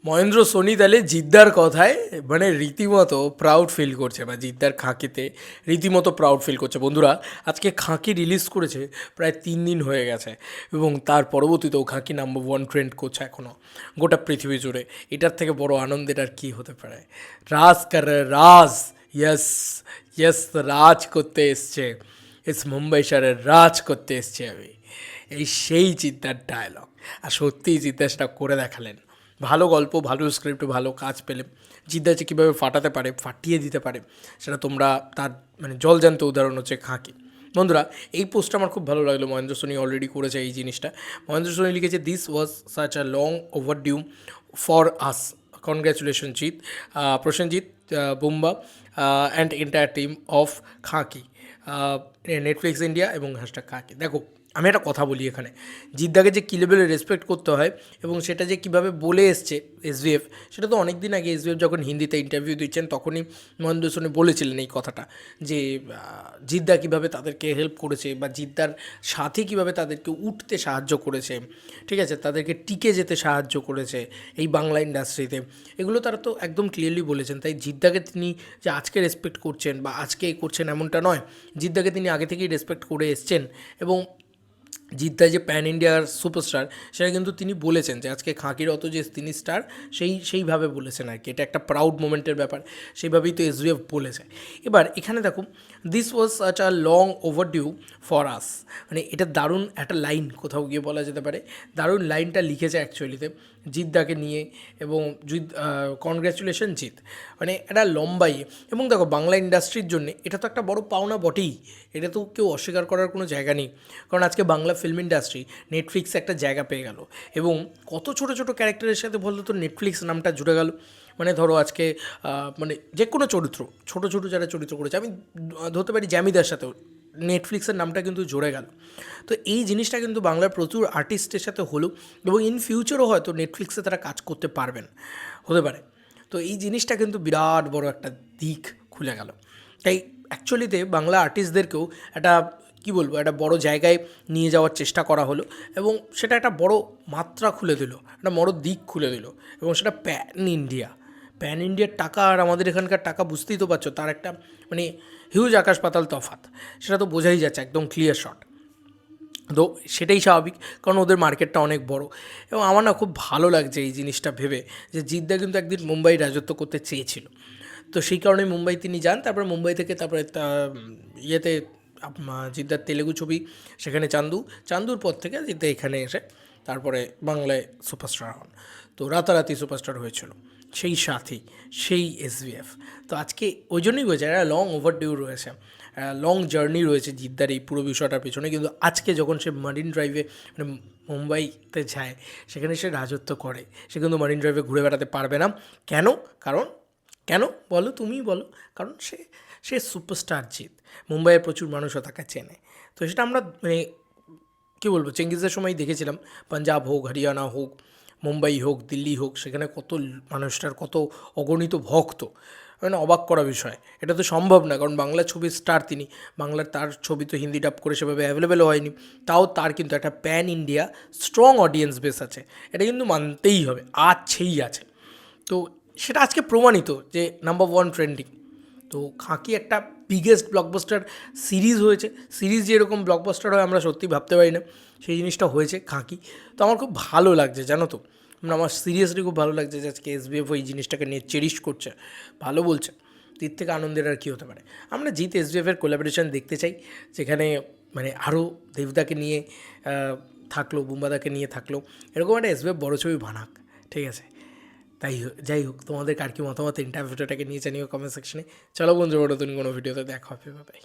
Mahendra Sony তাহলে জিদ্দার কথায় মানে রীতিমতো প্রাউড ফিল করছে বা জিদ্দার খাঁকিতে রীতিমতো প্রাউড ফিল করছে। বন্ধুরা, আজকে খাঁকি রিলিজ করেছে, প্রায় 3 দিন হয়ে গেছে এবং তার পরবর্তীতেও খাঁকি নাম্বার 1 ট্রেন্ড করছে এখনও গোটা পৃথিবী জুড়ে। এটার থেকে বড় আনন্দের আর কী হতে পারে? রাজ কর রাজ, ইয়েস ইয়েস, রাজ করতে এসছে, এস মুম্বাই শহরে রাজ করতে এসছে আমি। এই সেই জিদ্দার ডায়লগ, আর সত্যিই জিদ্দা সেটা করে দেখালেন। ভালো গল্প, ভালো স্ক্রিপ্ট, ভালো কাজ পেলে জিদ্দা যে কীভাবে ফাটাতে পারে, ফাটিয়ে দিতে পারে, সেটা তোমরা তার মানে জলজান্ত উদাহরণ হচ্ছে খাঁকি। বন্ধুরা, এই পোস্টটা আমার খুব ভালো লাগলো। মহেন্দ্র সোনি অলরেডি করেছে এই জিনিসটা। মহেন্দ্র সোনি লিখেছে, this was such a long overdue for us, congratulation Jeet, Prosenjit, Bumba and entire team of Khakee, Netflix India এবং হ্যাশট্যাগ খাঁকি। দেখো, আমি একটা কথা বলি এখানে, জিদ্দাকে যে কী লেভেলে রেসপেক্ট করতে হয় এবং সেটা যে কীভাবে বলে এসছে এসভিএফ, সেটা তো অনেক দিন আগে এসভিএফ যখন হিন্দিতে ইন্টারভিউ দিচ্ছেন তখনই মহেন্দ্র সোনি বলেছিলেন এই কথাটা, যে জিদ্দা কীভাবে তাদেরকে হেল্প করেছে বা জিদ্দার সাথে কীভাবে তাদেরকে উঠতে সাহায্য করেছে, ঠিক আছে, তাদেরকে টিকে যেতে সাহায্য করেছে এই বাংলা ইন্ডাস্ট্রিতে। এগুলো তারা তো একদম ক্লিয়ারলি বলেছেন। তাই জিদ্দাকে তিনি যে আজকে রেসপেক্ট করছেন বা আজকে করছেন এমনটা নয়, জিদ্দাকে তিনি আগে থেকেই রেসপেক্ট করে এসছেন। এবং জিদ্দা যে প্যান ইন্ডিয়ার সুপারস্টার, সেটা কিন্তু তিনি বলেছেন যে আজকে খাঁকির অত যে তিনি স্টার, সেইভাবে বলেছেন আর কি। এটা একটা প্রাউড মোমেন্টের ব্যাপার, সেইভাবেই তো এসভিএফ বলেছে। এবার এখানে দেখো, this was such a long overdue for us, মানে এটা দারুণ একটা লাইন কোথাও গিয়ে বলা যেতে পারে। দারুণ লাইনটা লিখেছে অ্যাকচুয়ালিতে জিদ্দাকে নিয়ে, এবং কনগ্র্যাচুলেশন জিৎ, মানে এটা লম্বাই। এবং দেখো, বাংলা ইন্ডাস্ট্রির জন্য এটা তো একটা বড় পাওনা বটেই, এটা তো কেউ অস্বীকার করার কোনো জায়গা নেই। কারণ আজকে বাংলা ফিল্ম ইন্ডাস্ট্রি নেটফ্লিক্সে একটা জায়গা পেয়ে গেল, এবং কত ছোটো ছোটো ক্যারেক্টারের সাথে বলতো তো নেটফ্লিক্স নামটা জুড়ে গেল। মানে ধরো আজকে মানে যে কোনো চরিত্র, ছোটো ছোটো যারা চরিত্র করেছে, আমি ধরতে পারি জ্যামিদার সাথেও নেটফ্লিক্সের নামটা কিন্তু জুড়ে গেল। তো এই জিনিসটা কিন্তু বাংলার প্রচুর আর্টিস্টের সাথে হলো, এবং ইন ফিউচারও হয়তো নেটফ্লিক্সে তারা কাজ করতে পারবেন, হতে পারে। তো এই জিনিসটা কিন্তু বিরাট বড় একটা দিক খুলে গেল। তাই অ্যাকচুয়ালিতে বাংলা আর্টিস্টদেরকেও একটা কী বলবো, একটা বড় জায়গায় নিয়ে যাওয়ার চেষ্টা করা হলো, এবং সেটা একটা বড় মাত্রা খুলে দিল, একটা বড় দিক খুলে দিল, এবং সেটা প্যান ইন্ডিয়া। প্যান ইন্ডিয়ার টাকা আর আমাদের এখানকার টাকা, বুঝতেই তো পারছো, তার একটা মানে হিউজ আকাশ পাতাল তফাৎ, সেটা তো বোঝাই যাচ্ছে, একদম ক্লিয়ার শট। তো সেটাই স্বাভাবিক, কারণ ওদের মার্কেটটা অনেক বড়। এবং আমার না খুব ভালো লাগছে এই জিনিসটা ভেবে, যে জিদ্দা কিন্তু একদিন মুম্বাই রাজত্ব করতে চেয়েছিল। তো সেই কারণে মুম্বাই তিনি যান, তারপরে মুম্বাই থেকে তারপরে ইয়েতে জিদ্দার তেলেগু ছবি, সেখানে চান্দুর পর থেকে জিদ্দা এখানে এসে তারপরে বাংলায় সুপারস্টার হন। তো রাতারাতি সুপারস্টার হয়েছিল সেই সাথী, সেই এসভিএফ। তো আজকে ওই জন্যই বলছে, একটা লং ওভারডিউ রয়েছে, লং জার্নি রয়েছে জিদ্দার এই পুরো বিষয়টার পেছনে। কিন্তু আজকে যখন সে মারিন ড্রাইভে মানে মুম্বাইতে যায়, সেখানে সে রাজত্ব করে, সে কিন্তু মারিন ড্রাইভে ঘুরে বেড়াতে পারবে না। কেন? কারণ কেন বলো, তুমিই বলো। কারণ সে সে সুপারস্টার জিৎ, মুম্বাইয়ের প্রচুর মানুষও তাকে চেনে। তো সেটা আমরা মানে কী বলবো, চেঙ্গিজের সময় দেখেছিলাম, পাঞ্জাব হোক, হরিয়ানা হোক, মুম্বাই হোক, দিল্লি হোক, সেখানে কত মানুষটার কত অগণিত ভক্ত, মানে অবাক করা বিষয়। এটা তো সম্ভব না, কারণ বাংলা ছবির স্টার তিনি, বাংলার তার ছবি তো হিন্দি ডাব করে সেভাবে অ্যাভেলেবেলও হয়নি, তাও তার কিন্তু একটা pan India strong audience base আছে, এটা কিন্তু মানতেই হবে, আছেই আছে। তো সেটা আজকে প্রমাণিত যে নাম্বার 1 ট্রেন্ডিং। তো খাঁকি একটা বিগেস্ট ব্লকবাস্টার সিরিজ হয়েছে, সিরিজ যে এরকম ব্লকবাস্টার হয় আমরা সত্যি ভাবতে পারি না, সেই জিনিসটা হয়েছে খাঁকি। তো আমার খুব ভালো লাগছে, জানো তো, মানে আমার সিরিয়াসলি খুব ভালো লাগছে যে আজকে এসবিএফ ওই জিনিসটাকে নিয়ে চেরিশ করছে, ভালো বলছে। এর থেকে আনন্দের আর কী হতে পারে? আমরা জিৎ এসবিএফের কোলাবোরেশন দেখতে চাই, যেখানে মানে আরও দেবদাকে নিয়ে থাকলো, বুম্বাদাকে নিয়ে থাকলো, এরকম একটা এসবিএফ বড় ছবি বানাক, ঠিক আছে? যাই হোক, তোমাদের কার কি মতামত ইন্টারভিউটাকে নিয়ে জানিও কমেন্ট সেকশনে। চলো বন্ধু, নতুন কোনো ভিডিওতে দেখা হবে, বাই।